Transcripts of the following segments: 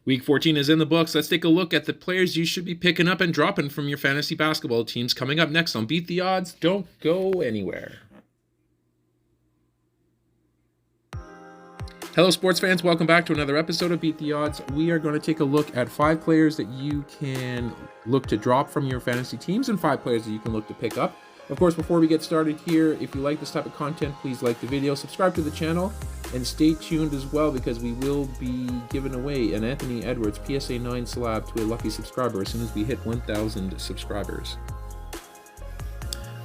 Week 14 is in the books. Let's take a look at the players you should be picking up and dropping from your fantasy basketball teams coming up next on Beat the Odds. Don't go anywhere. Hello, sports fans. Welcome back to another episode of Beat the Odds. We are going to take a look at 5 players that you can look to drop from your fantasy teams and 5 players that you can look to pick up. Of course, before we get started here, if you like this type of content, please like the video, subscribe to the channel, and stay tuned as well because we will be giving away an Anthony Edwards PSA 9 slab to a lucky subscriber as soon as we hit 1,000 subscribers.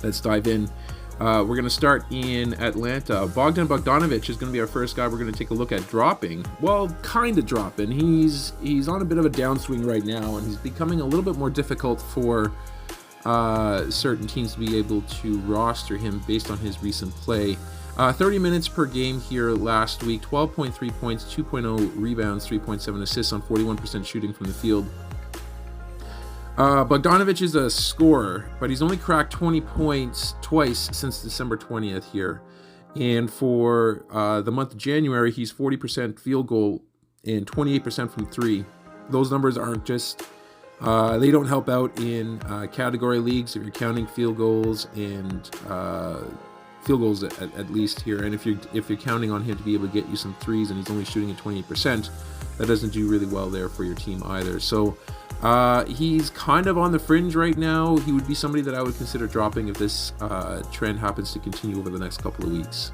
Let's dive in. We're going to start in Atlanta. Bogdan Bogdanovic is going to be our first guy we're going to take a look at dropping. Well, kind of dropping. He's on a bit of a downswing right now, and he's becoming a little bit more difficult for certain teams to be able to roster him based on his recent play. 30 minutes per game here last week, 12.3 points, 2.0 rebounds, 3.7 assists on 41% shooting from the field. Bogdanovic is a scorer, but he's only cracked 20 points twice since December 20th here. And for the month of January, he's 40% field goal and 28% from 3. Those numbers aren't just they don't help out in category leagues if you're counting field goals and field goals at least here. And if you're counting on him to be able to get you some threes and he's only shooting at 28%, that doesn't do really well there for your team either. So he's kind of on the fringe right now. He would be somebody that I would consider dropping if this trend happens to continue over the next couple of weeks.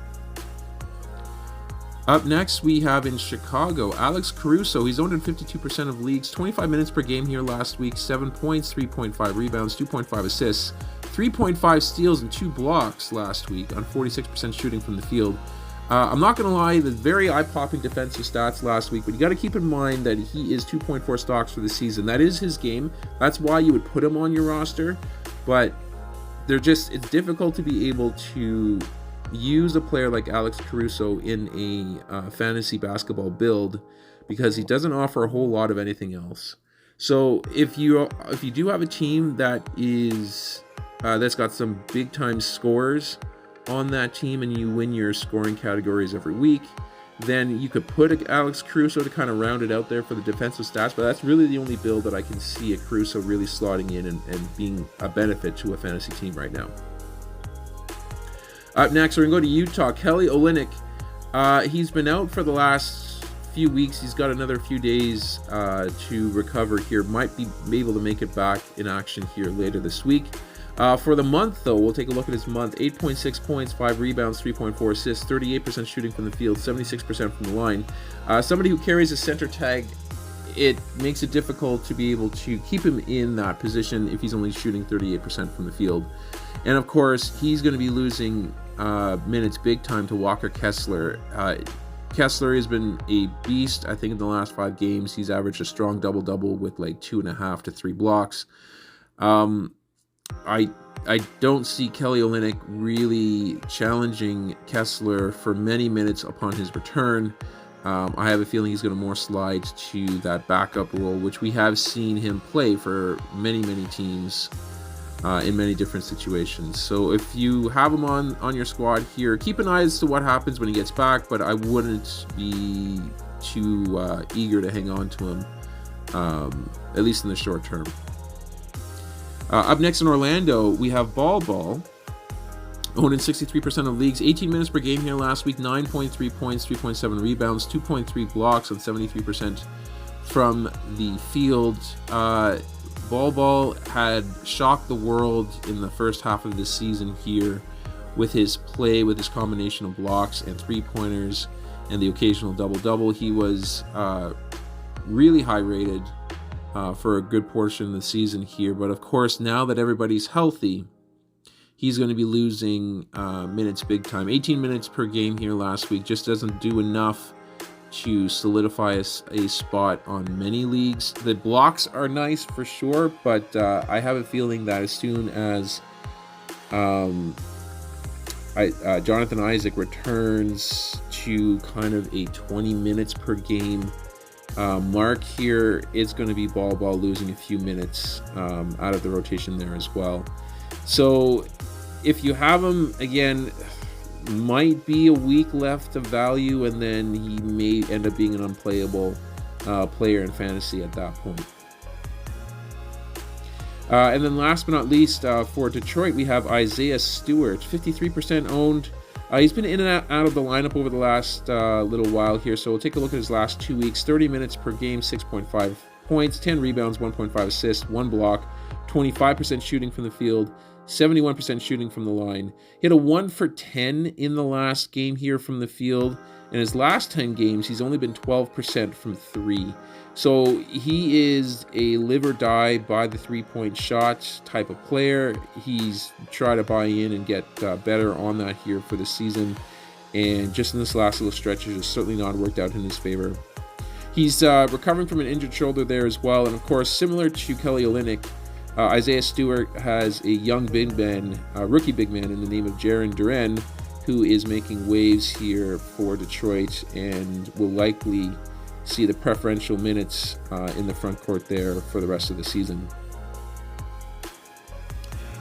Up next, we have in Chicago, Alex Caruso. He's owned in 52% of leagues, 25 minutes per game here last week, 7 points, 3.5 rebounds, 2.5 assists, 3.5 steals, and 2 blocks last week on 46% shooting from the field. I'm not going to lie, the very eye-popping defensive stats last week, but you got to keep in mind that he is 2.4 stocks for the season. That is his game. That's why you would put him on your roster, but it's difficult to be able to use a player like Alex Caruso in a fantasy basketball build because he doesn't offer a whole lot of anything else. So if you do have a team that is that's got some big time scorers on that team and you win your scoring categories every week, then you could put Alex Caruso to kind of round it out there for the defensive stats, but that's really the only build that I can see a Caruso really slotting in and being a benefit to a fantasy team right now. Up next, we're going to go to Utah. Kelly Olynyk, he's been out for the last few weeks. He's got another few days to recover here. Might be able to make it back in action here later this week. For the month, though, we'll take a look at his month. 8.6 points, 5 rebounds, 3.4 assists, 38% shooting from the field, 76% from the line. Somebody who carries a center tag, it makes it difficult to be able to keep him in that position if he's only shooting 38% from the field. And, of course, he's going to be losing minutes big time to Walker Kessler. Kessler has been a beast. I think in the last 5 games he's averaged a strong double-double with like 2.5 to 3 blocks. I don't see Kelly Olynyk really challenging Kessler for many minutes upon his return. I have a feeling he's going to more slide to that backup role, which we have seen him play for many teams in many different situations. So if you have him on your squad here, keep an eye as to what happens when he gets back, but I wouldn't be too eager to hang on to him, at least in the short term. Up next in Orlando, we have Ball, owned in 63% of leagues, 18 minutes per game here last week, 9.3 points, 3.7 rebounds, 2.3 blocks on 73% from the field. Ball had shocked the world in the first half of this season here with his play, with his combination of blocks and 3-pointers and the occasional double-double. He was really high rated for a good portion of the season here. But of course, now that everybody's healthy, he's going to be losing minutes big time. 18 minutes per game here last week just doesn't do enough to solidify a spot on many leagues. The blocks are nice for sure, but I have a feeling that as soon as Jonathan Isaac returns to kind of a 20 minutes per game mark here, it's going to be Ball losing a few minutes out of the rotation there as well. So if you have him, again, might be a week left of value, and then he may end up being an unplayable player in fantasy at that point. And then last but not least, for Detroit, we have Isaiah Stewart, 53% owned. He's been in and out of the lineup over the last little while here, so we'll take a look at his last 2 weeks. 30 minutes per game, 6.5 points, 10 rebounds, 1.5 assists, 1 block, 25% shooting from the field, 71% shooting from the line. He had a 1 for 10 in the last game here from the field. In his last 10 games, he's only been 12% from 3. So he is a live or die by the three-point shot type of player. He's tried to buy in and get better on that here for the season. And just in this last little stretch, it's certainly not worked out in his favor. He's recovering from an injured shoulder there as well. And of course, similar to Kelly Olynyk, Isaiah Stewart has a young big man, rookie big man in the name of Jaren Duren, who is making waves here for Detroit and will likely see the preferential minutes in the front court there for the rest of the season.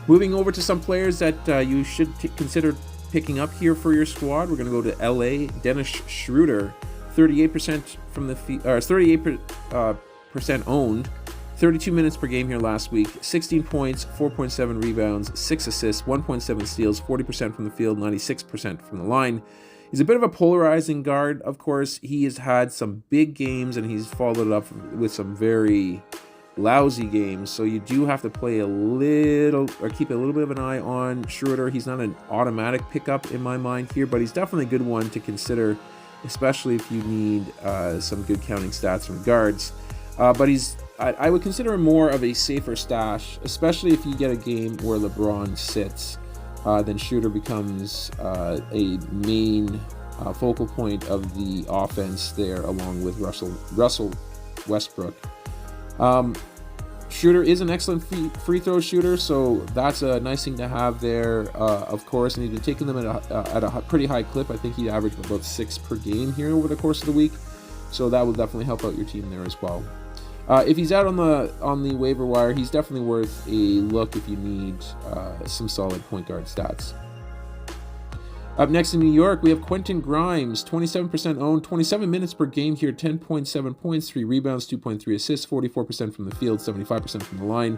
Moving over to some players that you should consider picking up here for your squad, we're going to go to LA. Dennis Schroeder, 38% from the 38% owned. 32 minutes per game here last week, 16 points, 4.7 rebounds, 6 assists, 1.7 steals, 40% from the field, 96% from the line. He's a bit of a polarizing guard, of course. He has had some big games and he's followed it up with some very lousy games. So you do have to play a little, or keep a little bit of an eye on Schroeder. He's not an automatic pickup in my mind here, but he's definitely a good one to consider, especially if you need some good counting stats from guards. But I would consider him more of a safer stash, especially if you get a game where LeBron sits. Then Schroeder becomes a main focal point of the offense there, along with Russell Westbrook. Schroeder is an excellent free throw shooter, so that's a nice thing to have there, of course. And he's been taking them at a pretty high clip. I think he averaged about 6 per game here over the course of the week, so that will definitely help out your team there as well. If he's out on the waiver wire, he's definitely worth a look if you need some solid point guard stats. Up next in New York, we have Quentin Grimes, 27% owned, 27 minutes per game here, 10.7 points, 3 rebounds, 2.3 assists, 44% from the field, 75% from the line.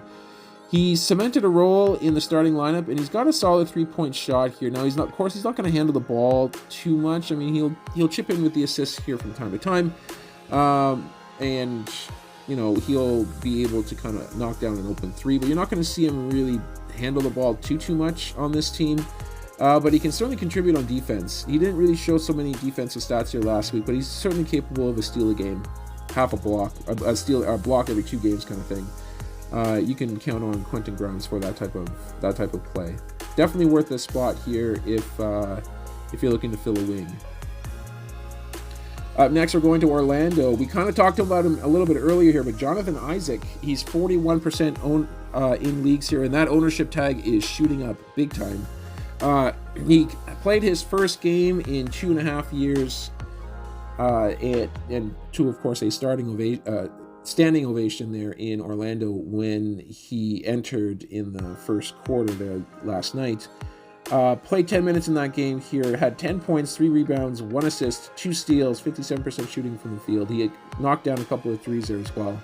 He's cemented a role in the starting lineup, and he's got a solid 3-point shot here. Now, he's not going to handle the ball too much. I mean, he'll chip in with the assists here from time to time, and he'll be able to kind of knock down an open 3, but you're not going to see him really handle the ball too much on this team. But he can certainly contribute on defense. He didn't really show so many defensive stats here last week, but he's certainly capable of a steal a game, half a block, a block every 2 games kind of thing. You can count on Quentin Grimes for that type of play. Definitely worth a spot here if you're looking to fill a wing. Up next, we're going to Orlando. We kind of talked about him a little bit earlier here, but Jonathan Isaac, he's 41% owned in leagues here, and that ownership tag is shooting up big time. He played his first game in 2.5 years, and to, of course, a standing ovation there in Orlando when he entered in the first quarter there last night. Played 10 minutes in that game here, had 10 points, 3 rebounds, 1 assist, 2 steals, 57% shooting from the field. He had knocked down a couple of threes there as well.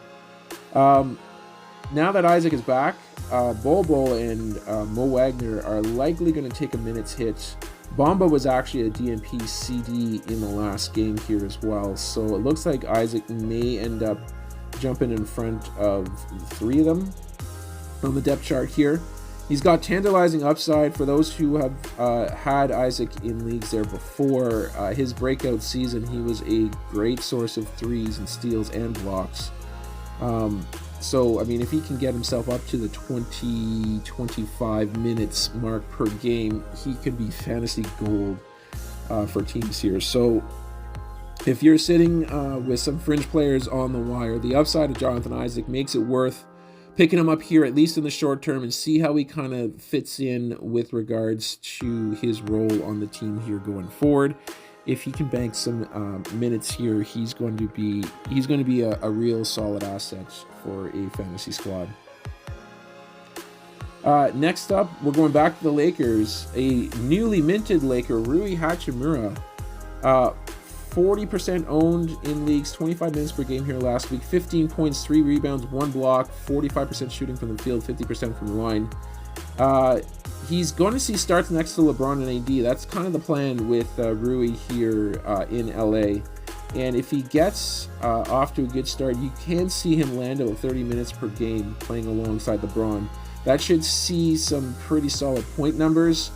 Now that Isaac is back, Bobo and Mo Wagner are likely going to take a minutes hit. Bamba was actually a DNP CD in the last game here as well, so it looks like Isaac may end up jumping in front of 3 of them on the depth chart here. He's got tantalizing upside for those who have had Isaac in leagues there before. His breakout season, he was a great source of threes and steals and blocks. So, I mean, if he can get himself up to the 20-25 minutes mark per game, he could be fantasy gold for teams here. So, if you're sitting with some fringe players on the wire, the upside of Jonathan Isaac makes it worth picking him up here, at least in the short term, and see how he kind of fits in with regards to his role on the team here going forward. If he can bank some minutes here, he's going to be a real solid asset for a fantasy squad. Next up, we're going back to the Lakers. A newly minted Laker, Rui Hachimura, 40% owned in leagues, 25 minutes per game here last week, 15 points, 3 rebounds, 1 block, 45% shooting from the field, 50% from the line. He's going to see starts next to LeBron and AD. That's kind of the plan with Rui here in LA. And if he gets off to a good start, you can see him land about 30 minutes per game playing alongside LeBron. That should see some pretty solid point numbers.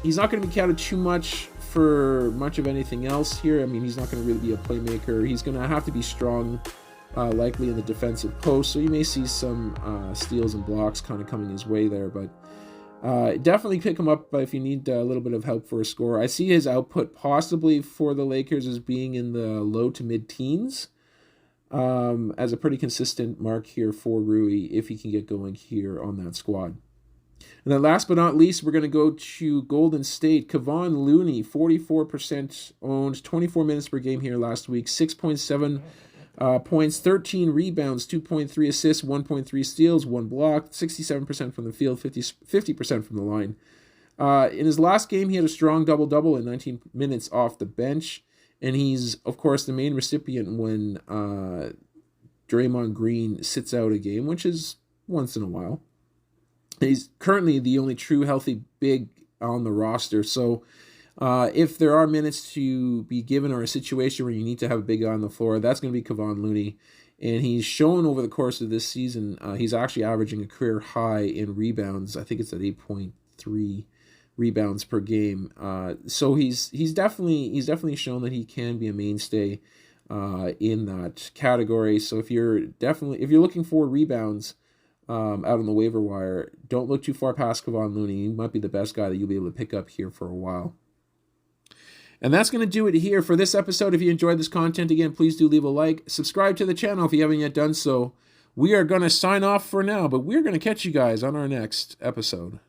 He's not going to be counted too much for much of anything else here. I mean, he's not going to really be a playmaker. He's going to have to be strong, likely in the defensive post. So you may see some steals and blocks kind of coming his way there. But definitely pick him up if you need a little bit of help for a score. I see his output possibly for the Lakers as being in the low to mid-teens as a pretty consistent mark here for Rui if he can get going here on that squad. And then last but not least, we're going to go to Golden State. Kevon Looney, 44% owned, 24 minutes per game here last week, 6.7 points, 13 rebounds, 2.3 assists, 1.3 steals, 1 block, 67% from the field, 50% from the line. In his last game, he had a strong double-double in 19 minutes off the bench, and he's, of course, the main recipient when Draymond Green sits out a game, which is once in a while. He's currently the only true healthy big on the roster, so if there are minutes to be given or a situation where you need to have a big guy on the floor, that's going to be Kevon Looney. And he's shown over the course of this season, he's actually averaging a career high in rebounds. I think it's at 8.3 rebounds per game. So he's definitely shown that he can be a mainstay in that category. So if you're looking for rebounds out on the waiver wire, don't look too far past Kevon Looney. He might be the best guy that you'll be able to pick up here for a while. And that's going to do it here for this episode. If you enjoyed this content, again, please do leave a like. Subscribe to the channel if you haven't yet done so. We are going to sign off for now, but we're going to catch you guys on our next episode.